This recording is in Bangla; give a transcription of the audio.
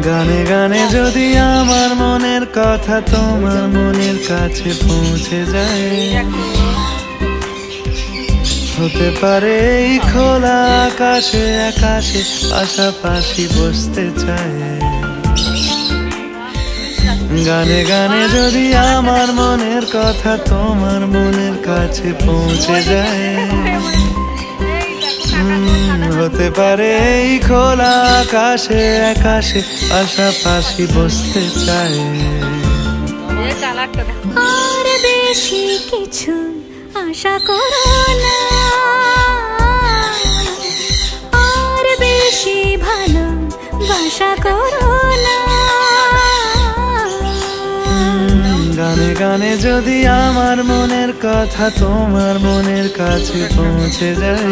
গানে গানে যদি আমার মনের কথা তোমার মনের কাছে পৌঁছে যায়, হতে পারে এই খোলা আকাশে আকাশে পাশাপাশি বসতে চায়। গানে গানে যদি আমার মনের কথা তোমার মনের কাছে পৌঁছে যায়, হতে পারে এই খোলা আকাশে আকাশে পাশাপাশি বসতে চায়। আর বেশি কিছু আশা করো না, আর বেশি ভালোবাসা করো না। গানে গানে যদি আমার মনের কথা তোমার মনের কাছে পৌঁছে যায়,